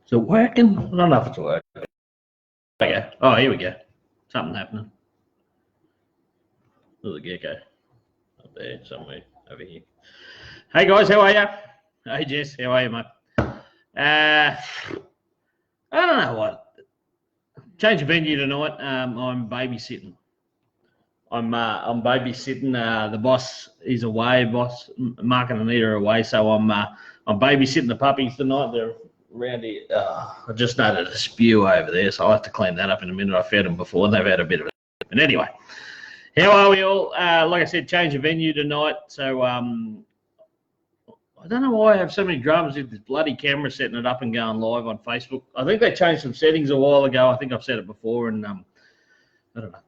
Is it working? I don't know if it's working. Okay. Oh, here we go. Something happening. There's a gecko up there somewhere over here. Hey guys, how are you? Hey Jess, how are you, mate? I don't know what. Change of venue tonight. I'm babysitting. I'm babysitting. The boss is away. Boss Mark and Anita are away, so I'm babysitting the puppies tonight. They're around here. I just noted a spew over there, so I'll have to clean that up in a minute. I fed them before, and they've had a bit of it. But anyway, how are we all? Like I said, change of venue tonight. So I don't know why I have so many dramas with this bloody camera setting it up and going live on Facebook. I think they changed some settings a while ago. I think I've said it before, and I don't know.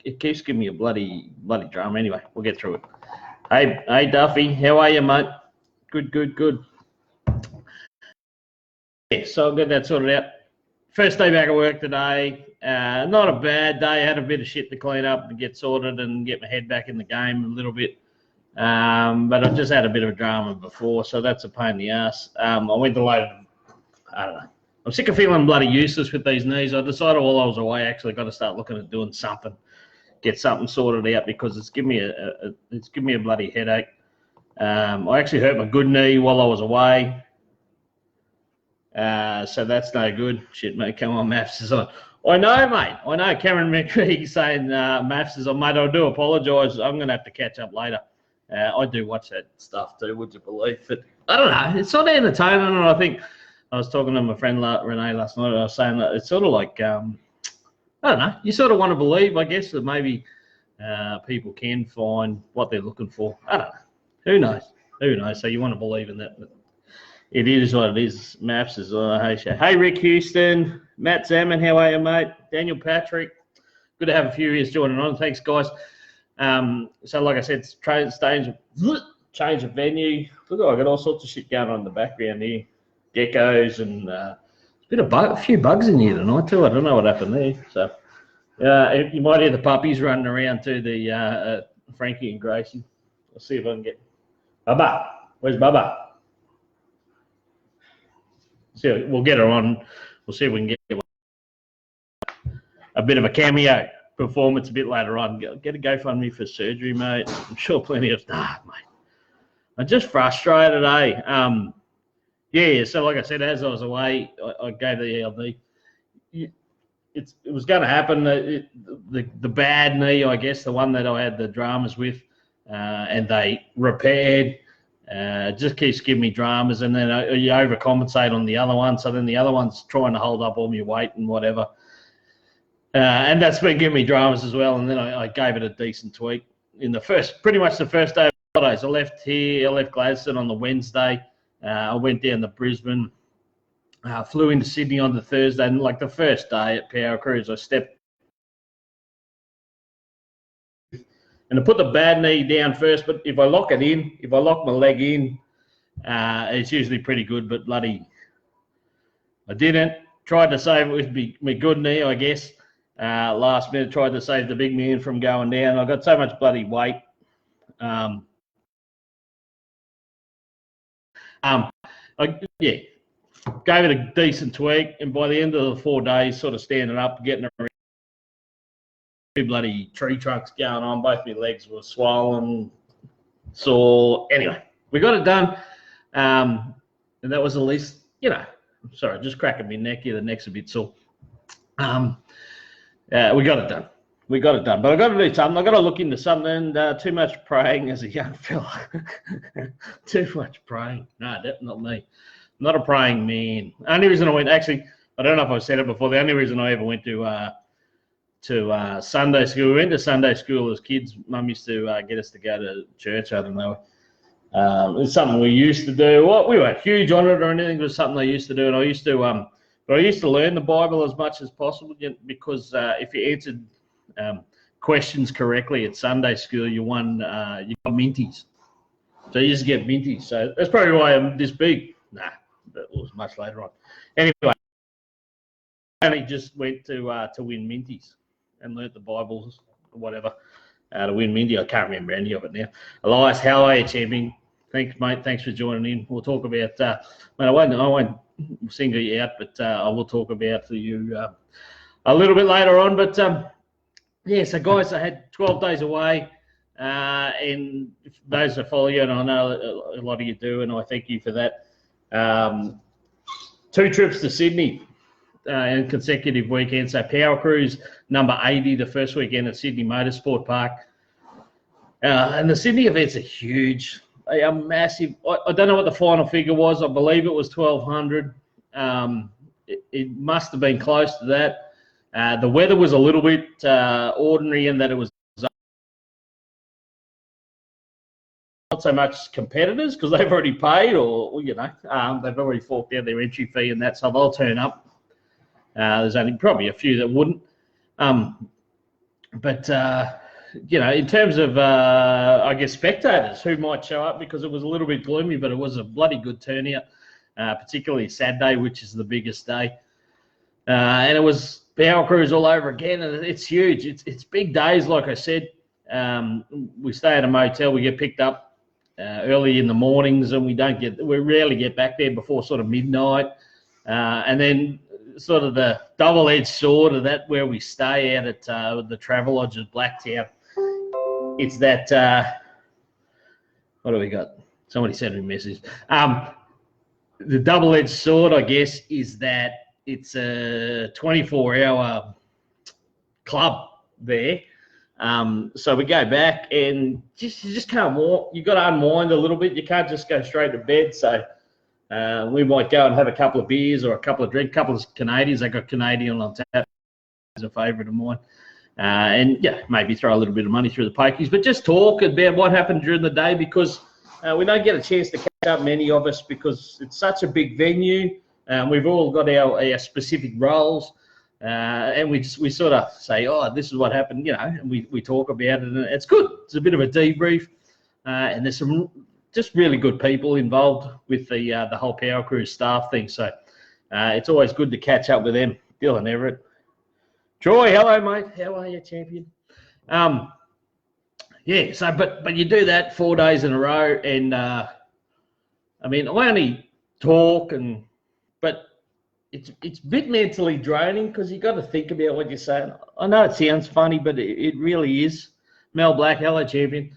It keeps giving me a bloody drama. Anyway, we'll get through it. Hey Duffy, how are you, mate? Good. Yeah, so I'll get that sorted out. First day back at work today. Not a bad day. I had a bit of shit to clean up and get sorted and get my head back in the game a little bit. But I've just had a bit of a drama before, so that's a pain in the ass. I went to load. I don't know. I'm sick of feeling bloody useless with these knees. I decided while I was away, I actually got to start looking at doing something, get something sorted out because it's giving me a bloody headache. I actually hurt my good knee while I was away, so that's no good. Shit, mate, come on, Maths is on. I know, mate. I know. Cameron McCree saying Maths is on, mate. I do apologise. I'm going to have to catch up later. I do watch that stuff too. Would you believe? But I don't know. It's sort of entertaining, and I think. I was talking to my friend Renee last night. I was saying that it's sort of like, I don't know, you sort of want to believe, I guess, that maybe people can find what they're looking for. I don't know. Who knows? So you want to believe in that. But it is what it is. Maps is, hey, Rick Houston, Matt Salmon, how are you, mate? Daniel Patrick. Good to have a few ears joining on. Thanks, guys. So like I said, it's change of venue. Look, I got all sorts of shit going on in the background here. Geckos and a few bugs in here tonight too. I don't know what happened there. So you might hear the puppies running around too. The Frankie and Gracie. I'll see if I can get Bubba. Where's Bubba? See, we'll get her on. We'll see if we can get a bit of a cameo performance a bit later on. Get a GoFundMe for surgery, mate. I'm sure plenty of mate. I'm just frustrated, eh? Yeah, so like I said, as I was away, I gave the ELD. It was going to happen. The bad knee, I guess, the one that I had the dramas with, and they repaired. Just keeps giving me dramas, and then you overcompensate on the other one. So then the other one's trying to hold up all my weight and whatever. And that's been giving me dramas as well. And then I gave it a decent tweak in pretty much the first day of holidays. I left Gladstone on the Wednesday. I went down to Brisbane, flew into Sydney on the Thursday, and like the first day at Power Cruise, I stepped and I put the bad knee down first. But if I lock my leg in, it's usually pretty good. But bloody, I didn't. Tried to save it with my good knee, I guess. Last minute, tried to save the big man from going down. I got so much bloody weight. Gave it a decent tweak, and by the end of the 4 days, sort of standing up, getting around, two bloody tree trunks going on. Both my legs were swollen, sore. Anyway, we got it done, and that was at least, sorry, just cracking my neck here. The neck's a bit sore. We got it done. But I've got to do something. I've got to look into something. Too much praying as a young fella. Too much praying. No, that's not me. I'm not a praying man. Only reason I went, actually, I don't know if I've said it before, the only reason I ever went to Sunday school, we went to Sunday school as kids. Mum used to get us to go to church. I don't know. It's something we used to do. Well, we weren't huge on it or anything. It was something I used to do. And I used to learn the Bible as much as possible because if you answered questions correctly at Sunday school, you got minties. So you just get minties. So that's probably why I'm this big. Nah, that was much later on. Anyway, I only just went to win minties and learnt the Bibles or whatever to win minty. I can't remember any of it now. Elias, how are you, champion? Thanks, mate. Thanks for joining in. We'll talk about. I won't single you out, but I will talk about you a little bit later on. But yeah, so guys, I had 12 days away, and those that follow you, and I know a lot of you do, and I thank you for that. 2 trips to Sydney in consecutive weekends. So Power Cruise number 80, the first weekend at Sydney Motorsport Park. And the Sydney events are huge. They are massive. I don't know what the final figure was. I believe it was 1,200. It must have been close to that. The weather was a little bit ordinary in that it was not so much competitors because they've already paid, or they've already forked out their entry fee and that, so they'll turn up. There's only probably a few that wouldn't. But in terms of, I guess, spectators who might show up, because it was a little bit gloomy, but it was a bloody good turnout, particularly Saturday, which is the biggest day. And it was Power Cruise all over again, and it's huge. It's big days, like I said. We stay at a motel. We get picked up early in the mornings, and we rarely get back there before sort of midnight. And then sort of the double-edged sword of that, where we stay out at the Travelodge at Blacktown. It's that, what do we got? Somebody sent me a message. The double-edged sword, I guess, is that it's a 24-hour club there. So we go back, and you just can't walk. You've got to unwind a little bit. You can't just go straight to bed. So we might go and have a couple of beers or a couple of drinks, a couple of Canadians. They got Canadian on tap. Is a favourite of mine. And maybe throw a little bit of money through the pokies, but just talk about what happened during the day, because we don't get a chance to catch up, many of us, because it's such a big venue. We've all got our specific roles, and we sort of say, oh, this is what happened, and we talk about it, and it's good. It's a bit of a debrief, and there's some just really good people involved with the whole Power Cruise staff thing. So it's always good to catch up with them. Dylan Everett. Troy, hello, mate. How are you, champion? So but you do that 4 days in a row, and I only talk, but it's a bit mentally draining because you got to think about what you're saying. I know it sounds funny, but it really is. Mel Black, hello, champion.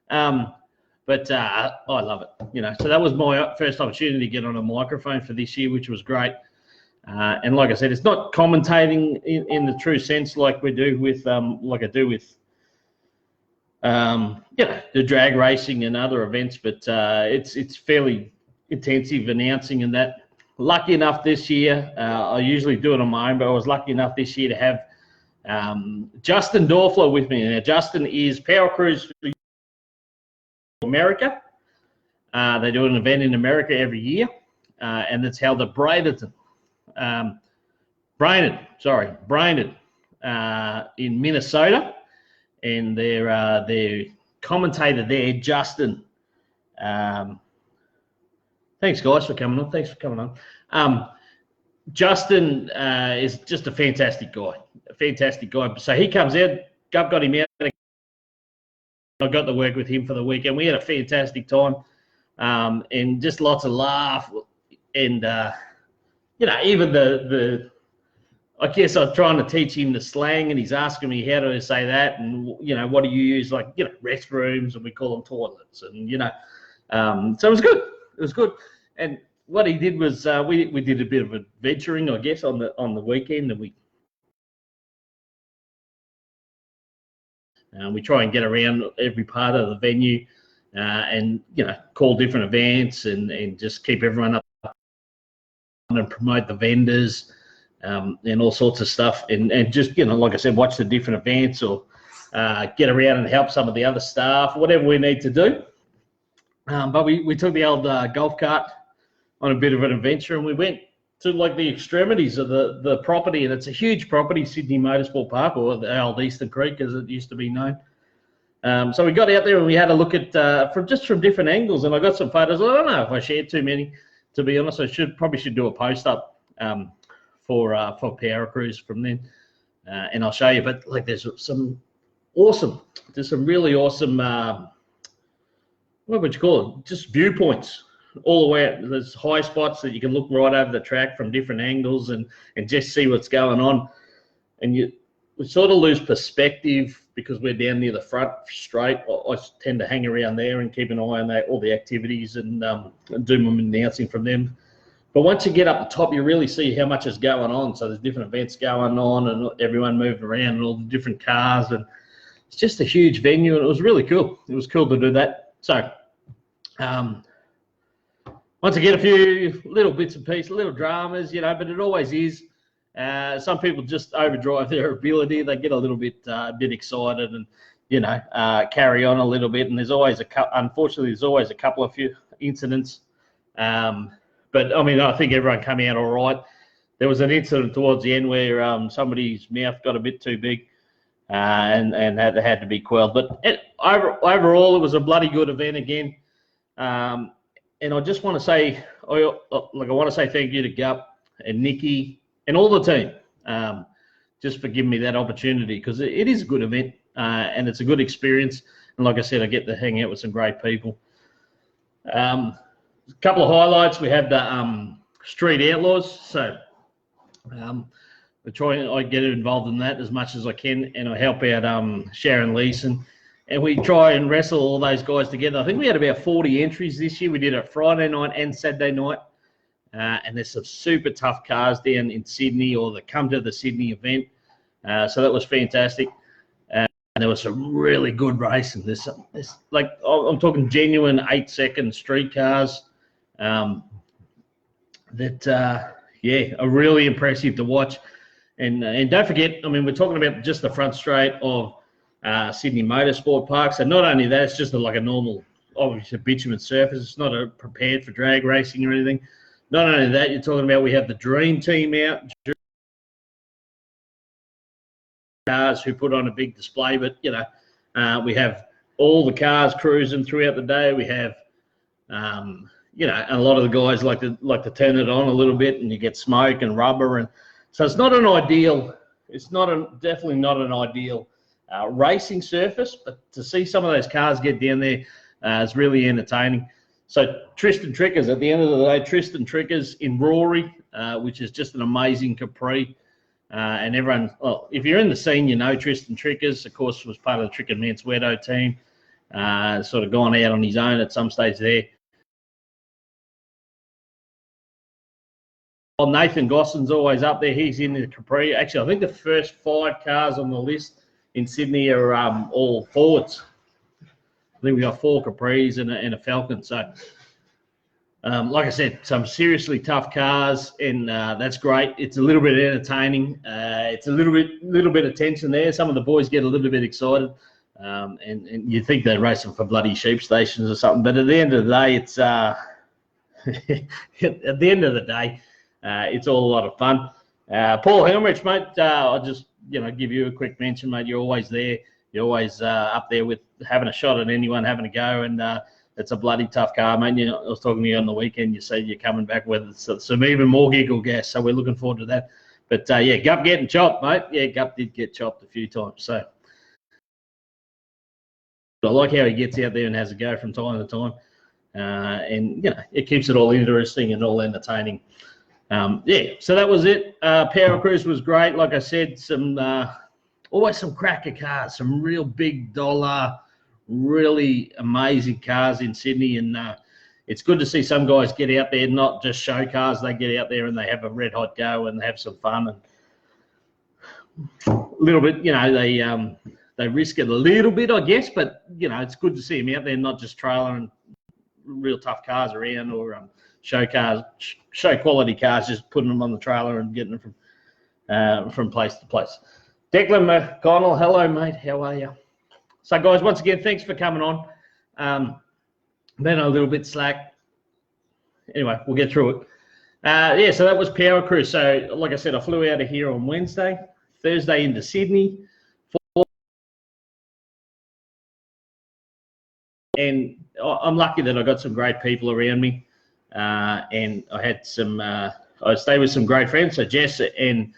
But I love it. So that was my first opportunity to get on a microphone for this year, which was great. And like I said, it's not commentating in the true sense like we do with, like I do with, the drag racing and other events, but it's fairly intensive announcing and that. Lucky enough this year, I usually do it on my own, but I was lucky enough this year to have Justin Dorfler with me. Now, Justin is Power Cruise for America. They do an event in America every year, and it's held at Bradenton. Bradenton in Minnesota, and their commentator there, Justin. Thanks, guys, for coming on. Justin is just a fantastic guy. So he comes out. I've got him out. I got to work with him for the weekend. We had a fantastic time, and just lots of laugh, and even I guess I'm trying to teach him the slang, and he's asking me how do I say that, and what do you use, like restrooms, and we call them toilets, and so it was good. It was good, and what he did was we did a bit of adventuring, I guess, on the weekend, and we try and get around every part of the venue, and call different events, and just keep everyone up and promote the vendors, and all sorts of stuff, and just like I said, watch the different events, or get around and help some of the other staff, whatever we need to do. But we took the old golf cart on a bit of an adventure, and we went to like the extremities of the property, and it's a huge property, Sydney Motorsport Park, or the old Eastern Creek as it used to be known. So we got out there and we had a look at from different angles, and I got some photos. I don't know if I shared too many, to be honest. I probably should do a post up for Power Cruise from then, and I'll show you. But like, there's some really awesome what would you call it? Just viewpoints all the way. There's high spots that you can look right over the track from different angles and just see what's going on. And we sort of lose perspective because we're down near the front straight. I tend to hang around there and keep an eye on all the activities and do my announcing from them. But once you get up the top, you really see how much is going on. So there's different events going on and everyone moving around and all the different cars. And it's just a huge venue, and it was really cool. It was cool to do that. So once again, a few little bits and pieces, little dramas, but it always is. Some people just overdrive their ability. They get a little bit excited and, carry on a little bit. And there's always unfortunately, there's always a couple of few incidents. But, I mean, I think everyone came out all right. There was an incident towards the end where somebody's mouth got a bit too big and had to be quelled. But overall, it was a bloody good event again. And I just want to say, thank you to Gup and Nikki and all the team just for giving me that opportunity, because it is a good event and it's a good experience. And like I said, I get to hang out with some great people. A couple of highlights. We have the Street Outlaws. So I get involved in that as much as I can, and I help out Sharon Leeson. And we try and wrestle all those guys together. I think we had about 40 entries this year. We did it Friday night and Saturday night. And there's some super tough cars down in Sydney, or that come to the Sydney event. So that was fantastic. And there was some really good racing. There's like, I'm talking genuine 8-second street cars are really impressive to watch. And don't forget, I mean, we're talking about just the front straight of Sydney Motorsport Park. So not only that, it's just like a normal, obviously, bitumen surface. It's not prepared for drag racing or anything. Not only that, you're talking about we have the Dream Team out, cars who put on a big display, but we have all the cars cruising throughout the day. We have and a lot of the guys like to turn it on a little bit, and you get smoke and rubber, and so it's not an ideal. It's definitely not an ideal racing surface, but to see some of those cars get down there is really entertaining. So Tristan Trickers, at the end of the day, Tristan Trickers in Rory, which is just an amazing Capri. And everyone, well, if you're in the scene, you know Tristan Trickers, of course, was part of the Tricker Mansueto team, sort of gone out on his own at some stage there. Well, Nathan Gosson's always up there. He's in the Capri. Actually, I think the first 5 cars on the list in Sydney are all Fords. I think we got 4 Capris and a Falcon. So, like I said, some seriously tough cars, and that's great. It's a little bit entertaining. It's a little bit of tension there. Some of the boys get a little bit excited, and you think they're racing for bloody sheep stations or something. But at the end of the day, it's at the end of the day, it's all a lot of fun. Paul Helmrich, mate, I'll just give you a quick mention, mate. You're always there. You're always up there with having a shot at anyone, having a go, and it's a bloody tough car, mate. I was talking to you on the weekend. You said you're coming back with some even more giggle gas, so we're looking forward to that. But Gup getting chopped, mate. Yeah, Gup did get chopped a few times. So I like how he gets out there and has a go from time to time, and it keeps it all interesting and all entertaining. So that was it. Power Cruise was great. Like I said, always some cracker cars, some real big dollar, really amazing cars in Sydney. And it's good to see some guys get out there, not just show cars. They get out there and they have a red hot go and they have some fun. And a little bit, they risk it a little bit, I guess. But, it's good to see them out there, not just trailing real tough cars around, or show quality cars, just putting them on the trailer and getting them from place to place. Declan McConnell, hello, mate. How are you? So, guys, once again, thanks for coming on. Been a little bit slack. Anyway, we'll get through it. So that was Power Cruise. So, like I said, I flew out of here on Wednesday, Thursday into Sydney. And I'm lucky that I got some great people around me. And I had I stayed with some great friends. So Jess and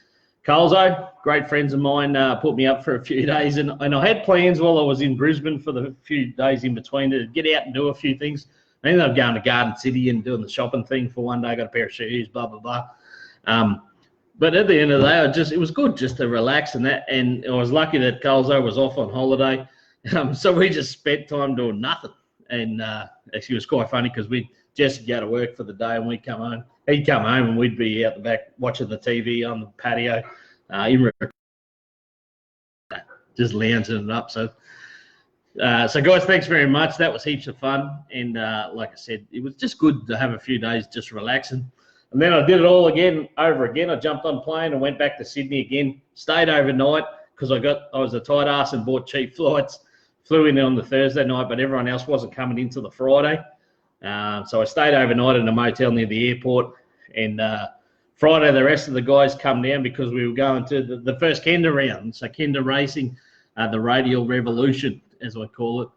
Colzo, great friends of mine, put me up for a few days, and I had plans while I was in Brisbane for the few days in between to get out and do a few things. I ended up going to Garden City and doing the shopping thing for one day. I got a pair of shoes, blah blah blah. But at the end of the day, it was good just to relax and that. And I was lucky that Colzo was off on holiday, so we just spent time doing nothing. And actually, it was quite funny because we'd just go to work for the day and we'd come home. He'd come home and we'd be out the back watching the TV on the patio, just lounging it up. So guys, thanks very much. That was heaps of fun. And like I said, it was just good to have a few days just relaxing. And then I did it all over again. I jumped on a plane and went back to Sydney again. Stayed overnight because I was a tight ass and bought cheap flights. Flew in on the Thursday night, but everyone else wasn't coming into the Friday. So I stayed overnight in a motel near the airport. And Friday, the rest of the guys come down because we were going to the first Kenda round. So Kenda Racing, the Radial Revolution, as I call it,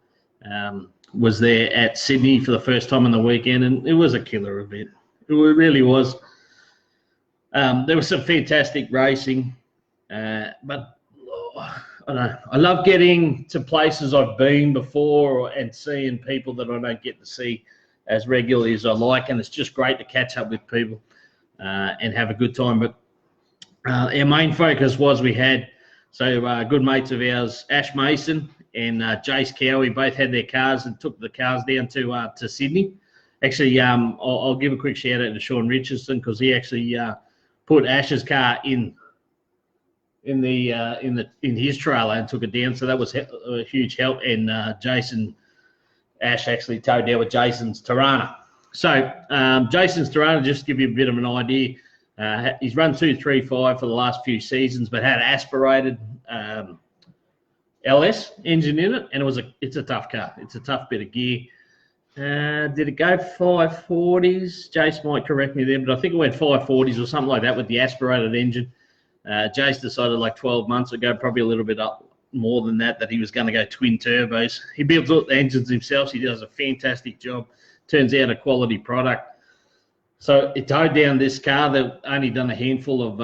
was there at Sydney for the first time on the weekend. And it was a killer event. It really was. There was some fantastic racing. But I don't know. I love getting to places I've been before and seeing people that I don't get to see as regularly as I like, and it's just great to catch up with people and have a good time. But our main focus was we had good mates of ours, Ash Mason and Jace Cowie, both had their cars and took the cars down to Sydney. Actually, I'll give a quick shout out to Sean Richardson because he actually put Ash's car in his trailer and took it down. So that was a huge help. And Ash actually towed down with Jason's Tirana. So Jason's Tirana, just to give you a bit of an idea, he's run 235 for the last few seasons, but had aspirated LS engine in it, and it's a tough car. It's a tough bit of gear. Did it go 540s? Jace might correct me there, but I think it went 540s or something like that with the aspirated engine. Jace decided like 12 months ago, probably a little bit up more than that he was going to go twin turbos. He builds all the engines himself. He does a fantastic job. Turns out a quality product. So it towed down this car that only done a handful of,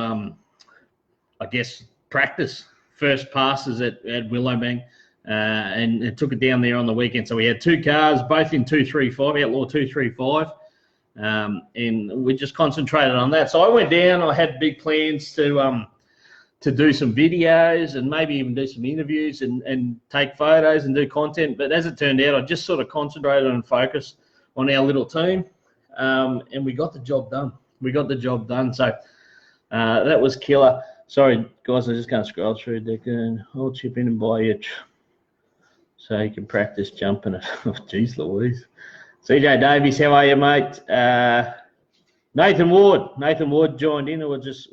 practice first passes at Willowbank, and it took it down there on the weekend. So we had two cars, both in 235, Outlaw 235, and we just concentrated on that. So I went down. I had big plans to do some videos and maybe even do some interviews and take photos and do content. But as it turned out, I just sort of concentrated and focused on our little team, and we got the job done. So that was killer. Sorry, guys, I'm just going to scroll through. I'll chip in and buy you so you can practice jumping it. Oh, geez Louise. CJ Davies, how are you, mate? Nathan Ward joined in. We'll just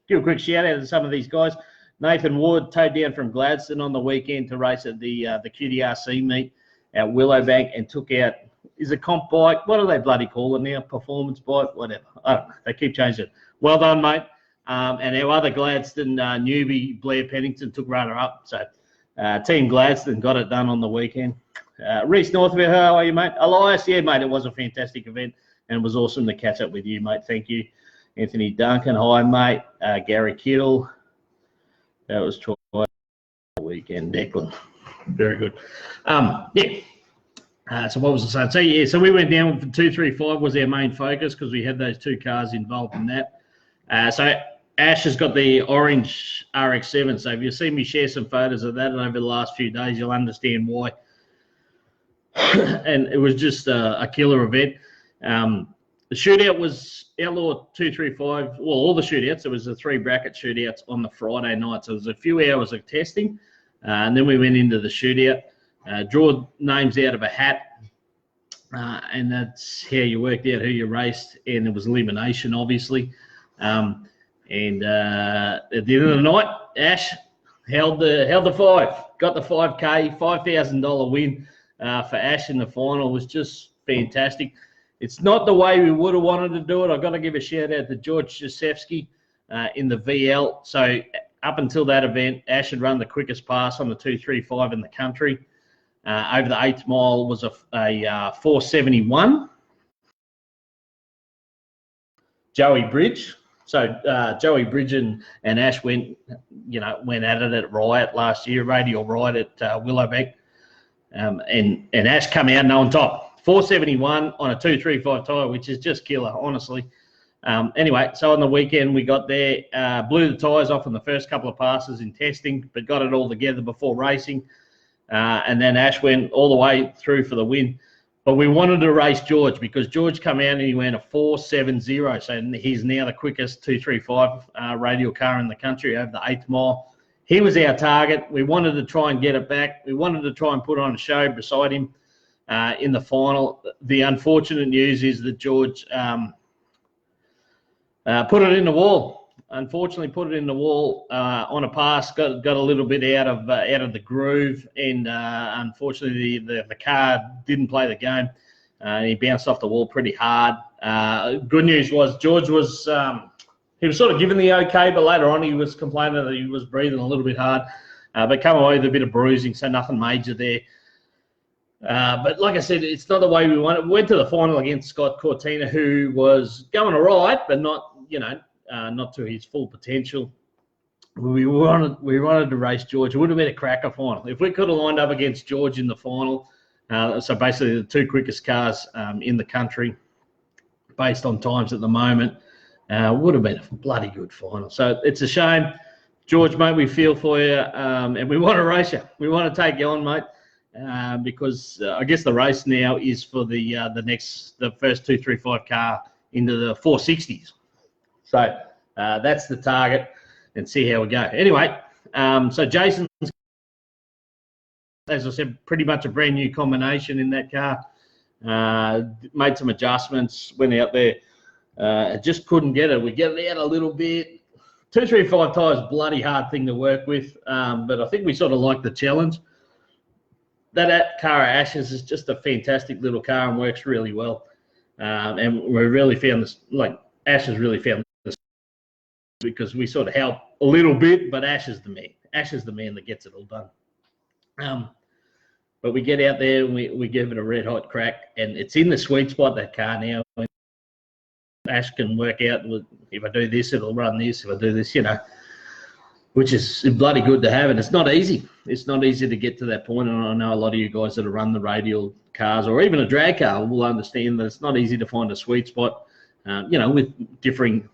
give a quick shout out to some of these guys. Nathan Ward towed down from Gladstone on the weekend to race at the QDRC meet at Willowbank and took out, is a comp bike, what do they bloody call it now? Performance bike, whatever. I don't know. They keep changing it. Well done, mate. And our other Gladstone newbie, Blair Pennington, took runner-up. So Team Gladstone got it done on the weekend. Reese Northville, how are you, mate? Elias, yeah, mate, it was a fantastic event. And it was awesome to catch up with you, mate. Thank you. Anthony Duncan, hi, mate. Gary Kittle. That was twice the weekend. Declan. Very good. So what was I saying? So we went down with 235 was our main focus because we had those two cars involved in that. So Ash has got the orange RX-7. So if you see me share some photos of that over the last few days, you'll understand why. And it was just a killer event. The shootout was Outlaw 235. Well, all the shootouts. There was a 3 bracket shootouts on the Friday night. So it was a few hours of testing, and then we went into the shootout. Draw names out of a hat, and that's how you worked out who you raced. And it was elimination, obviously. And at the end of the night, Ash held the 5, got the 5K, $5,000 win for Ash in the final. It was just fantastic. It's not the way we would have wanted to do it. I've got to give a shout out to George Josefsky in the VL. So up until that event, Ash had run the quickest pass on the 235 in the country. Over the 8th mile was a 471. Joey Bridge Joey Bridge and Ash went at it at Riot last year, Radial Riot at Willowbank, and Ash come out and on top, 471 on a 235 tyre, which is just killer, honestly. Anyway, so on the weekend we got there, blew the tyres off in the first couple of passes in testing, but got it all together before racing, and then Ash went all the way through for the win. But we wanted to race George because George come out and he went a 4.70. So he's now the quickest 235 radial car in the country over the 8th mile. He was our target. We wanted to try and get it back. We wanted to try and put on a show beside him in the final. The unfortunate news is that George put it in the wall. Unfortunately, put it in the wall on a pass. Got a little bit out of the groove, and unfortunately, the car didn't play the game. He bounced off the wall pretty hard. Good news was George was he was sort of given the okay, but later on he was complaining that he was breathing a little bit hard. But come away with a bit of bruising, so nothing major there. But like I said, it's not the way we wanted. We went to the final against Scott Cortina, who was going all right, but not not to his full potential. We wanted to race George. It would have been a cracker final. If we could have lined up against George in the final, so basically the two quickest cars in the country, based on times at the moment, would have been a bloody good final. So it's a shame. George, mate, we feel for you, and we want to race you. We want to take you on, mate, because I guess the race now is for the first 235 car into the 460s. So that's the target, and see how we go. Anyway, so Jason's, as I said, pretty much a brand new combination in that car. Made some adjustments, went out there, just couldn't get it. We get it out a little bit. 235 tyres, bloody hard thing to work with, but I think we sort of like the challenge. That car Ashes is just a fantastic little car and works really well. And we really found this, like Ash has really found this, because we sort of help a little bit, but Ash is the man. Ash is the man that gets it all done. But we get out there and we give it a red hot crack, and it's in the sweet spot, that car now. Ash can work out, if I do this, it'll run this. If I do this, which is bloody good to have. And it's not easy. It's not easy to get to that point. And I know a lot of you guys that have run the radial cars or even a drag car will understand that it's not easy to find a sweet spot, with differing.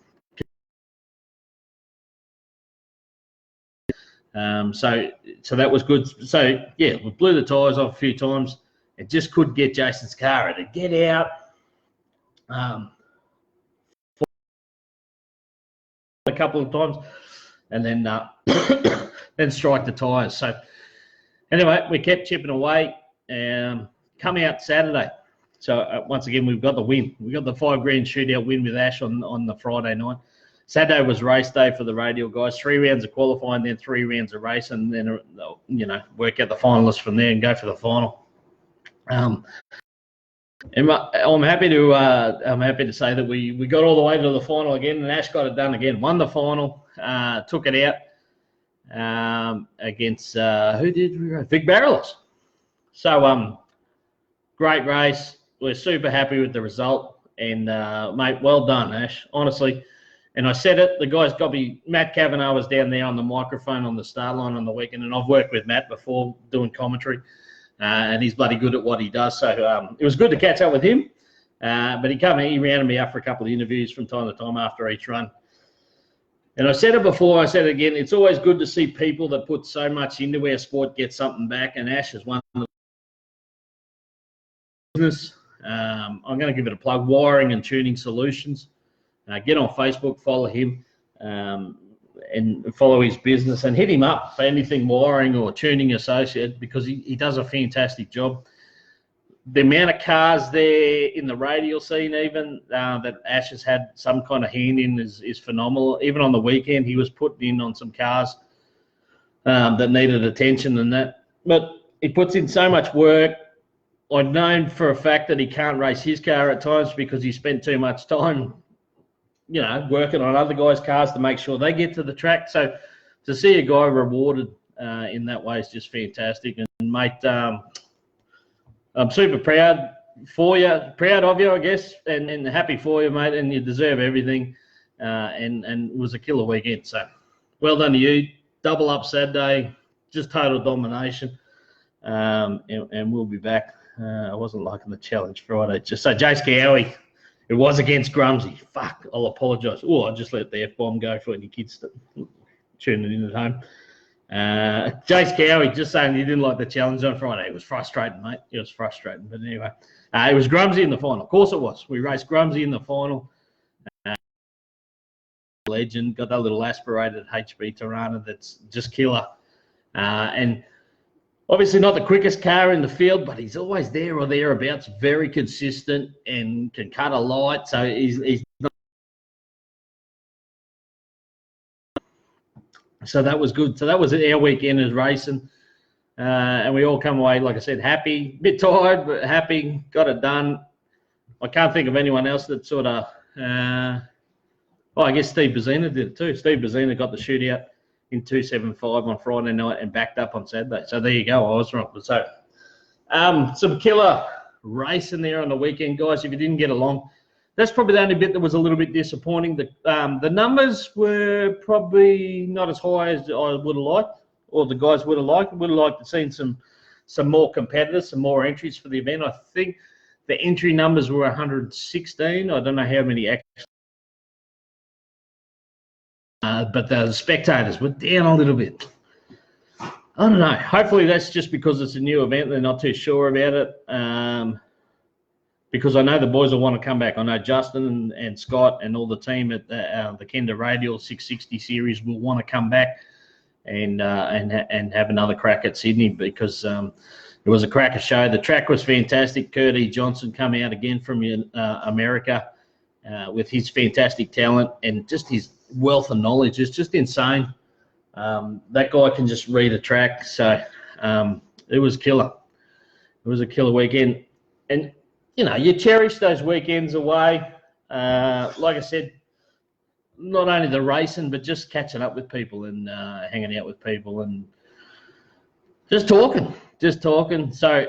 So that was good. So, yeah, we blew the tyres off a few times and just couldn't get Jason's car to get out. A couple of times, and then then strike the tyres. So anyway, we kept chipping away and come out Saturday. So once again, we've got the win. We got the $5 grand shootout win with Ash on the Friday night. Saturday was race day for the radial guys. 3 rounds of qualifying, then 3 rounds of race, and then work out the finalists from there and go for the final. And I'm happy to say that we got all the way to the final again, and Ash got it done again. Won the final, took it out against who did we race? Vic Barrelos. So great race. We're super happy with the result, and mate, well done, Ash. Honestly. And I said it. The guys got me. Matt Kavanagh was down there on the microphone on the start line on the weekend, and I've worked with Matt before doing commentary. And he's bloody good at what he does. So it was good to catch up with him. But he rounded me up for a couple of interviews from time to time after each run. And I said it before, I said it again, it's always good to see people that put so much into our sport get something back. And Ash is one of the business. I'm going to give it a plug, Wiring and Tuning Solutions. Get on Facebook, follow him. And follow his business and hit him up for anything wiring or tuning associated, because he does a fantastic job. The amount of cars there in the radial scene even that Ash has had some kind of hand in is phenomenal. Even on the weekend, he was putting in on some cars that needed attention and that. But he puts in so much work. I've known for a fact that he can't race his car at times because he spent too much time working on other guys' cars to make sure they get to the track. So to see a guy rewarded in that way is just fantastic. And mate, I'm super proud of you, I guess, and happy for you, mate. And you deserve everything. and it was a killer weekend. So well done to you. Double up Saturday, just total domination, and we'll be back. I wasn't liking the challenge Friday. Just so Jace Cowie, it was against Grumsy. Fuck, I'll apologise. Oh, I just let the F-bomb go for any kids tuning in at home. Jace Cowie just saying he didn't like the challenge on Friday. It was frustrating, mate. It was frustrating. But anyway, it was Grumsy in the final. Of course it was. We raced Grumsy in the final. Legend, got that little aspirated HB Tirana that's just killer. And obviously not the quickest car in the field, but he's always there or thereabouts, very consistent and can cut a light. So he's not. So that was good. So that was our weekend as racing. And we all come away, like I said, happy, a bit tired, but happy, got it done. I can't think of anyone else that sort of, I guess Steve Bazzina did it too. Steve Bazzina got the shootout in 275 on Friday night and backed up on Saturday. So there you go. I was wrong. So some killer racing there on the weekend, guys. If you didn't get along, that's probably the only bit that was a little bit disappointing. The numbers were probably not as high as I would have liked, or the guys would have liked. Would have liked to seen some more competitors, some more entries for the event. I think the entry numbers were 116. I don't know how many actually. But the spectators were down a little bit. I don't know. Hopefully that's just because it's a new event. They're not too sure about it. Because I know the boys will want to come back. I know Justin and Scott and all the team at the Kenda Radial 660 series will want to come back and have another crack at Sydney, because it was a cracker show. The track was fantastic. Kurt E. Johnson come out again from America with his fantastic talent and just his wealth of knowledge is just insane. That guy can just read a track. So it was killer. It was a killer weekend. And, you know, you cherish those weekends away. Like I said, not only the racing, but just catching up with people and hanging out with people and just talking. So,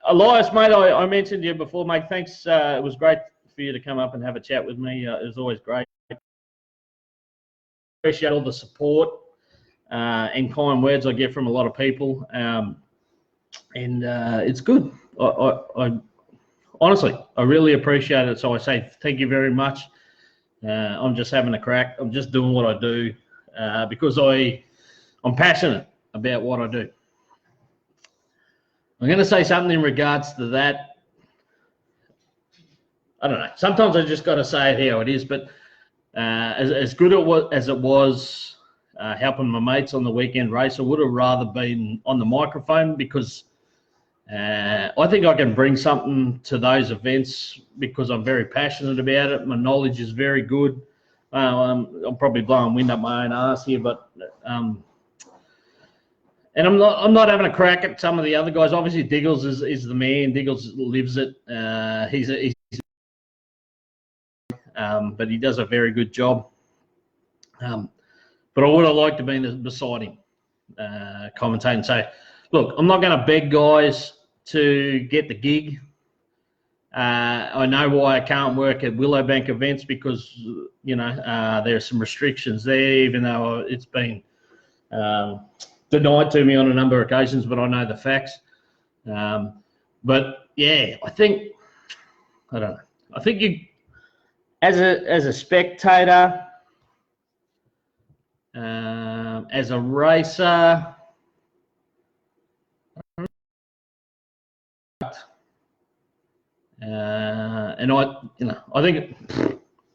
Elias, mate, I mentioned you before, mate. Thanks. It was great for you to come up and have a chat with me. It was always great. Appreciate all the support and kind words I get from a lot of people, and it's good. I honestly, I really appreciate it. So I say thank you very much. I'm just having a crack. I'm just doing what I do because I'm passionate about what I do. I'm going to say something in regards to that. I don't know. Sometimes I just got to say it how it is, but as good as it was helping my mates on the weekend race, I would have rather been on the microphone, because I think I can bring something to those events because I'm very passionate about it. My knowledge is very good. I'm probably blowing wind up my own ass here, but and I'm not having a crack at some of the other guys. Obviously, Diggles is the man. Diggles lives it. But he does a very good job. But I would have liked to have been beside him, commentating. So, look, I'm not going to beg guys to get the gig. I know why I can't work at Willowbank events, because, you know, there are some restrictions there, even though it's been denied to me on a number of occasions, but I know the facts. But, yeah, I don't know. I think you, as a spectator, as a racer, and I think,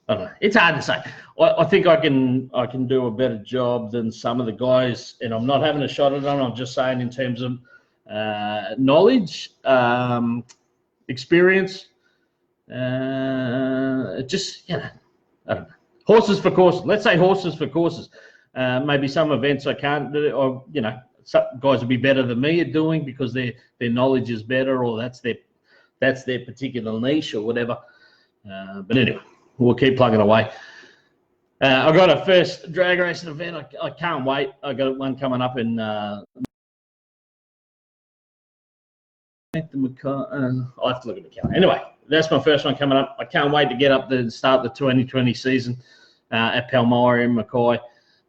I don't know. It's hard to say. I think I can do a better job than some of the guys, and I'm not having a shot at them. I'm just saying in terms of knowledge, experience. Just, you know, I don't know. Horses for courses. Let's say horses for courses. Maybe some events I can't do, or, you know, some guys will be better than me at doing because their knowledge is better, or that's their particular niche or whatever. But anyway, we'll keep plugging away. I've got a first drag racing event. I can't wait. I got one coming up in I'll have to look at the calendar. Anyway, that's my first one coming up. I can't wait to get up there and start the 2020 season. at Palmyra in Mackay,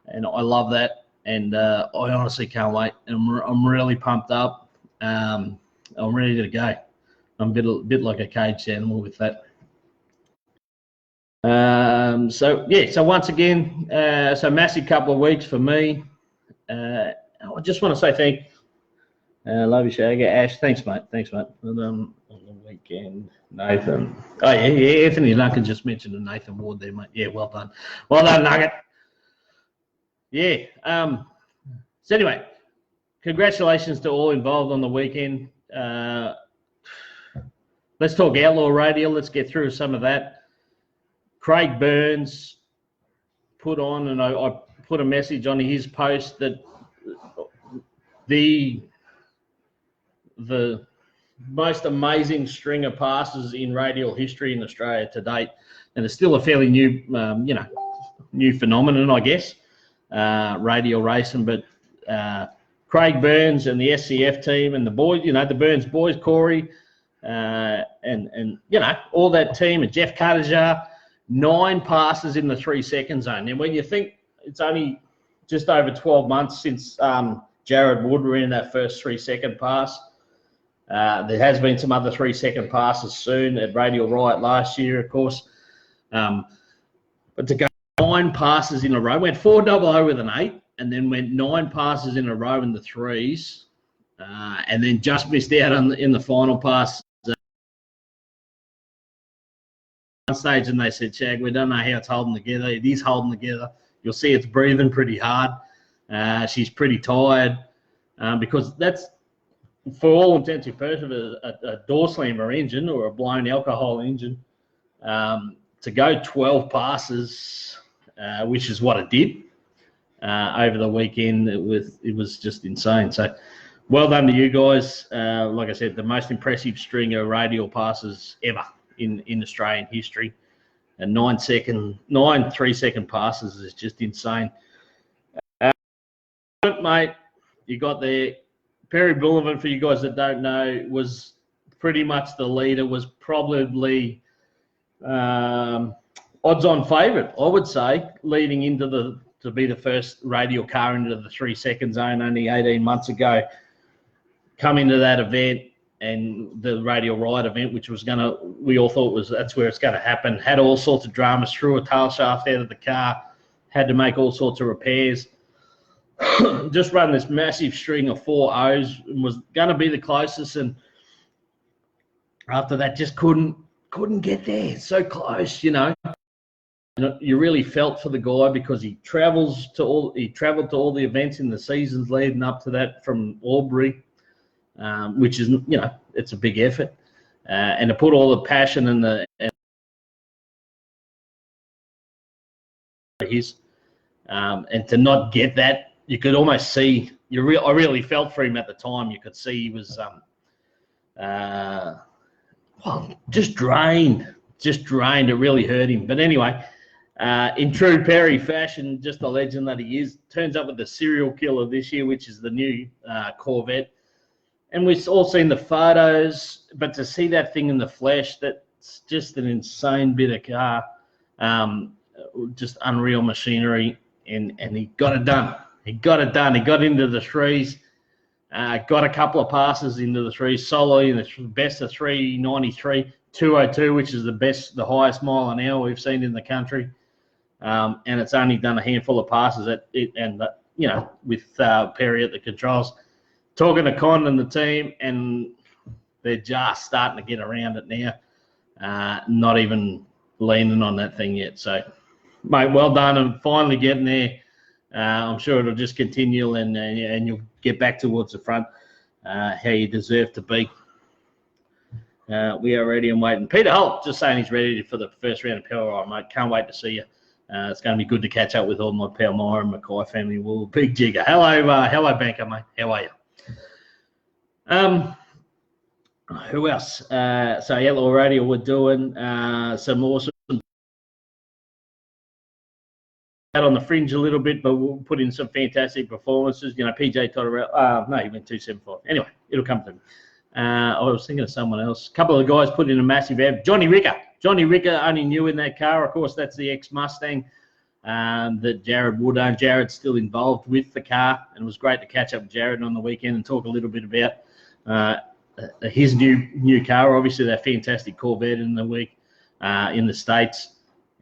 and I love that. And I honestly can't wait. And I'm really pumped up. I'm ready to go. I'm a bit like a caged animal with that. So once again, so massive couple of weeks for me. I just want to say thank you. Love you, Shagga. Ash, thanks, mate. And, on the weekend, Nathan. Oh, yeah, Anthony Duncan just mentioned Nathan Ward there, mate. Yeah, well done. Well done, Nugget. Yeah. So anyway, congratulations to all involved on the weekend. Let's talk Outlaw Radio. Let's get through some of that. Craig Burns put on, and I put a message on his post that the most amazing string of passes in radial history in Australia to date, and it's still a fairly new, new phenomenon, I guess, radial racing. But Craig Burns and the SCF team and the boys, the Burns boys, Corey, and all that team, and Jeff Cartajar, 9 passes in the 3-second zone. And when you think it's only just over 12 months since Jared Wood ran that first 3-second pass, there has been some other 3-second passes soon at Radial Riot last year, of course. But to go 9 passes in a row, went 4-0 with an 8, and then went 9 passes in a row in the 3s, and then just missed out in the final pass. One stage, and they said, Shag, we don't know how it's holding together. It is holding together. You'll see it's breathing pretty hard. She's pretty tired because that's, for all intents and purposes, a door slammer engine or a blown alcohol engine. To go 12 passes, which is what it did over the weekend, it was just insane. So well done to you guys. Like I said, the most impressive string of radial passes ever in Australian history, and 9 3-second passes is just insane. Mate, you got there. Perry Bullivant, for you guys that don't know, was pretty much the leader, was probably odds-on favourite, I would say, leading into to be the first radial car into the 3-second zone only 18 months ago. Come into that event, and the Radial Riot event, which was we all thought that's where it's going to happen, had all sorts of dramas, threw a tail shaft out of the car, had to make all sorts of repairs. Just run this massive string of 4 O's and was going to be the closest, and after that just couldn't get there. So close, You really felt for the guy because he travelled to all the events in the seasons leading up to that from Albury, which is, it's a big effort, and to put all the passion and and to not get that, you could almost see. I really felt for him at the time. You could see he was just drained. It really hurt him. But anyway, in true Perry fashion, just the legend that he is, turns up with the serial killer this year, which is the new Corvette. And we've all seen the photos, but to see that thing in the flesh, that's just an insane bit of car, just unreal machinery, and he got it done. He got into the 3s, got a couple of passes into the 3s, solo in the best of 393, 202, which is the highest mile an hour we've seen in the country, and it's only done a handful of passes at it, and with Perry at the controls. Talking to Con and the team, and they're just starting to get around it now. Not even leaning on that thing yet. So, mate, well done, and finally getting there. I'm sure it'll just continue, and you'll get back towards the front, how you deserve to be. We are ready and waiting. Peter Holt just saying he's ready for the first round of Palmyra, mate. Can't wait to see you. It's going to be good to catch up with all my Palmyra and Mackay family. Well, big jigger. Hello, Banker, mate. How are you? Who else? So Yellow Radio we're doing some awesome out on the fringe a little bit, but we'll put in some fantastic performances. PJ Totterell. No, he went 275. Anyway, it'll come to me. I was thinking of someone else. A couple of guys put in a massive ad. Johnny Ricker only new in that car. Of course, that's the ex-Mustang. that Jared would own. Jared's still involved with the car, and it was great to catch up with Jared on the weekend and talk a little bit about his new car. Obviously, that fantastic Corvette in the week in the States,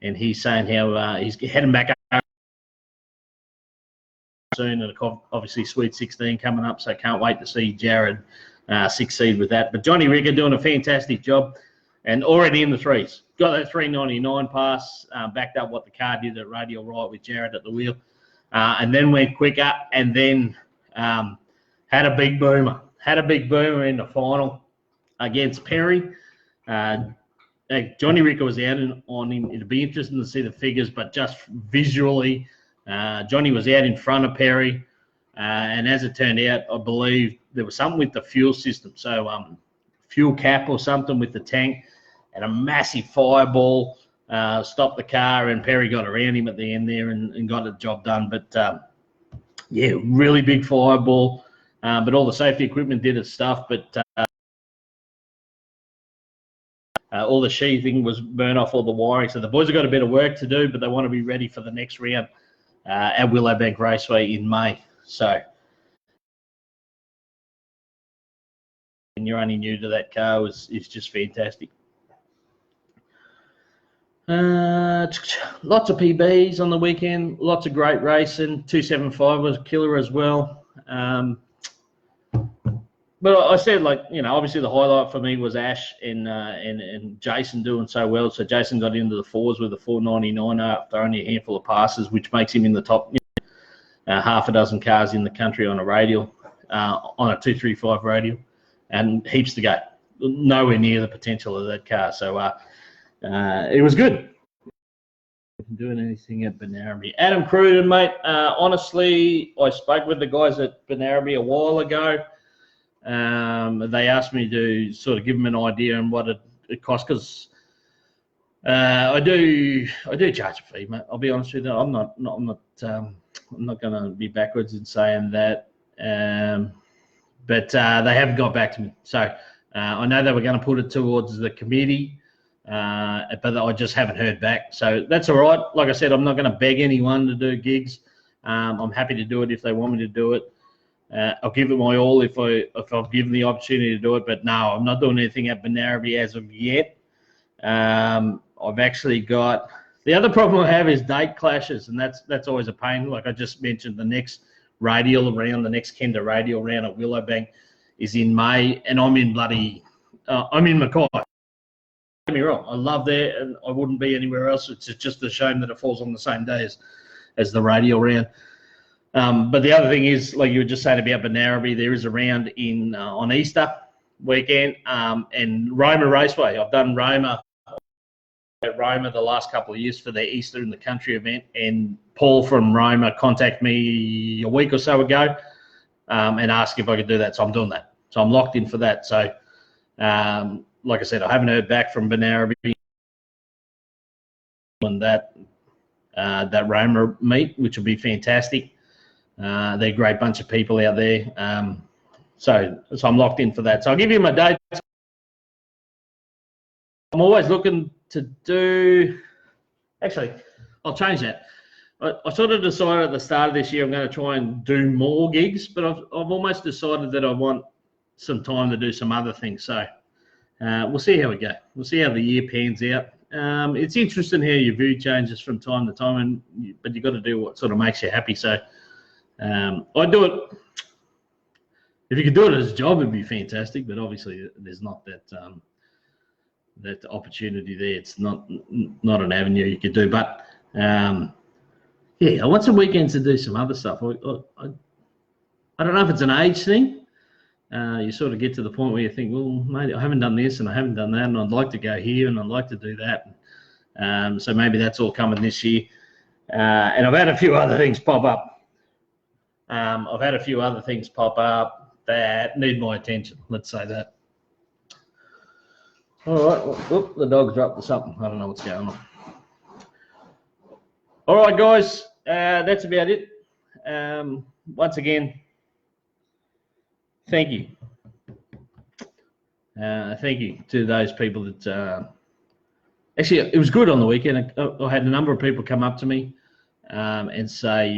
and he's saying how he's heading back up soon, and obviously Sweet 16 coming up, so can't wait to see Jared succeed with that. But Johnny Ricker doing a fantastic job, and already in the threes. Got that 399 pass, backed up what the car did at Radial Right with Jared at the wheel, and then went quicker, and then had a big boomer. Had a big boomer in the final against Perry. Johnny Ricker was out on him. It'd be interesting to see the figures, but just visually, Johnny was out in front of Perry, and as it turned out, I believe there was something with the fuel system. So fuel cap or something with the tank, and a massive fireball stopped the car, and Perry got around him at the end there and got the job done. But, yeah, really big fireball, but all the safety equipment did its stuff, but all the sheathing was burned off, all the wiring. So the boys have got a bit of work to do, but they want to be ready for the next round at Willowbank Raceway in May. So, and you're only new to that car, is just fantastic. Lots of PBs on the weekend, lots of great racing. 275 was a killer as well. But I said, like, you know, obviously the highlight for me was Ash and Jason doing so well. So Jason got into the fours with a 499 after only a handful of passes, which makes him in the top half a dozen cars in the country on a radial, on a 235 radial, and heaps to go. Nowhere near the potential of that car. So it was good. Doing anything at Benaraby. Adam Cruden, mate, honestly, I spoke with the guys at Benaraby a while ago. They asked me to sort of give them an idea on what it costs, because I do charge a fee, mate. I'll be honest with you. I'm not going to be backwards in saying that. But they haven't got back to me. So I know they were going to put it towards the committee, but I just haven't heard back. So that's all right. Like I said, I'm not going to beg anyone to do gigs. I'm happy to do it if they want me to do it. I'll give it my all if I've given the opportunity to do it. But no, I'm not doing anything at Benaraby as of yet. I've actually got the other problem I have is date clashes, and that's always a pain. Like I just mentioned, the next radial round, the next Kenda radial round at Willowbank is in May, and I'm in I'm in Mackay. Don't get me wrong, I love there, and I wouldn't be anywhere else. It's just a shame that it falls on the same day as the radial round. But the other thing is, like you were just saying about Benaraby, there is a round in on Easter weekend, and Roma Raceway. I've done Roma at Roma the last couple of years for their Easter in the Country event, and Paul from Roma contacted me a week or so ago and asked if I could do that. So I'm doing that. So I'm locked in for that. So, like I said, I haven't heard back from Benaraby on that Roma meet, which will be fantastic. They're a great bunch of people out there. So I'm locked in for that. So I'll give you my dates. I'm always looking to do, actually, I'll change that. I sort of decided at the start of this year I'm going to try and do more gigs, but I've almost decided that I want some time to do some other things. So we'll see how we go. We'll see how the year pans out. It's interesting how your view changes from time to time, but you've got to do what sort of makes you happy. So I do it. If you could do it as a job, it'd be fantastic. But obviously, there's not that opportunity there. It's not an avenue you could do. But yeah, I want some weekends to do some other stuff. I don't know if it's an age thing. You sort of get to the point where you think, well, mate, I haven't done this and I haven't done that, and I'd like to go here and I'd like to do that. So maybe that's all coming this year. And I've had a few other things pop up. That need my attention. Let's say that. All right. Well, the dog's up to something. I don't know what's going on. All right, guys. That's about it. Once again, thank you. Thank you to those people that actually, it was good on the weekend. I had a number of people come up to me and say,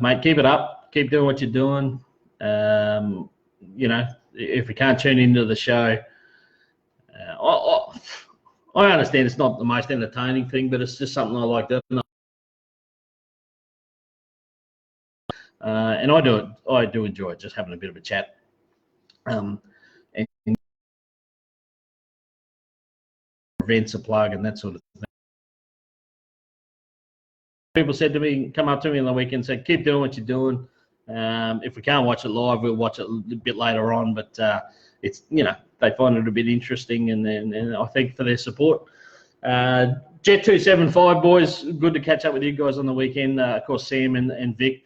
mate, keep it up, keep doing what you're doing. You know, if we can't tune into the show, I understand it's not the most entertaining thing, but it's just something I like doing. And I do enjoy just having a bit of a chat. And events a plug and that sort of thing. People said to me, come up to me on the weekend and said, keep doing what you're doing. If we can't watch it live, we'll watch it a bit later on. But it's, you know, they find it a bit interesting, and I thank for their support. Jet 275 boys, good to catch up with you guys on the weekend. Of course, Sam and Vic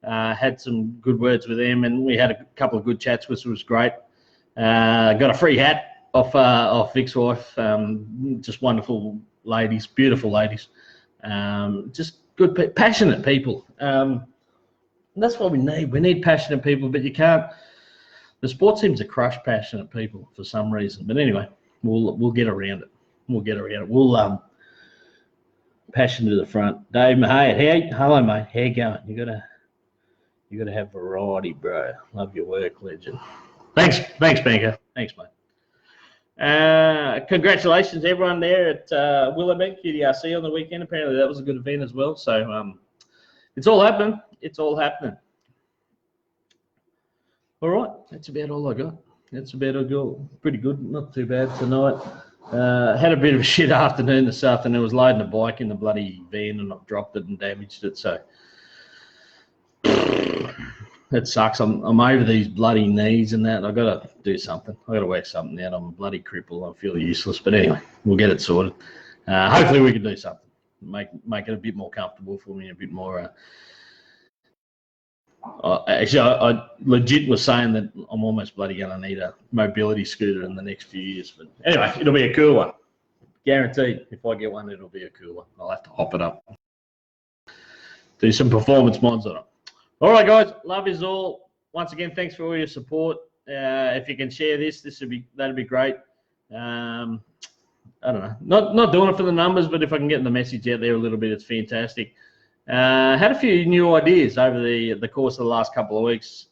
had some good words with them, and we had a couple of good chats, which was great. Got a free hat off Vic's wife. Just wonderful ladies, beautiful ladies. Just good, passionate people. That's what we need. We need passionate people, but you can't. The sport seems to crush passionate people for some reason. But anyway, we'll get around it. We'll get around it. We'll passion to the front. Dave Mahey, hello mate. How you going? You gotta have variety, bro. Love your work, legend. Thanks, Banker. Thanks, mate. Congratulations, everyone there at Willoughby QDRC on the weekend. Apparently, that was a good event as well. So it's all happening. It's all happening. All right, that's about all I got. That's about all I got. Pretty good, not too bad tonight. Had a bit of a shit afternoon this afternoon. I was loading a bike in the bloody van and I dropped it and damaged it. So it sucks. I'm over these bloody knees and that. I've got to do something. I've got to work something out. I'm a bloody cripple. I feel useless. But anyway, we'll get it sorted. Hopefully we can do something. Make it a bit more comfortable for me, a bit more... actually, I legit was saying that I'm almost bloody going to need a mobility scooter in the next few years. But anyway, it'll be a cool one. Guaranteed. If I get one, it'll be a cool one. I'll have to hop it up. Do some performance mods on it. All right, guys. Love is all. Once again, thanks for all your support. If you can share this, that'd be great. I don't know. Not doing it for the numbers, but if I can get the message out there a little bit, it's fantastic. Had a few new ideas over the course of the last couple of weeks,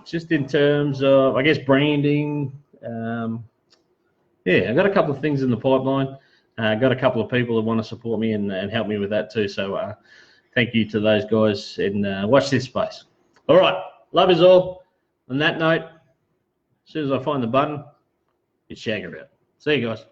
just in terms of, I guess, branding. Yeah, I've got a couple of things in the pipeline. Got a couple of people that want to support me and help me with that too. So thank you to those guys, and watch this space. All right, love is all. On that note, as soon as I find the button, it's Shagga out. See you guys.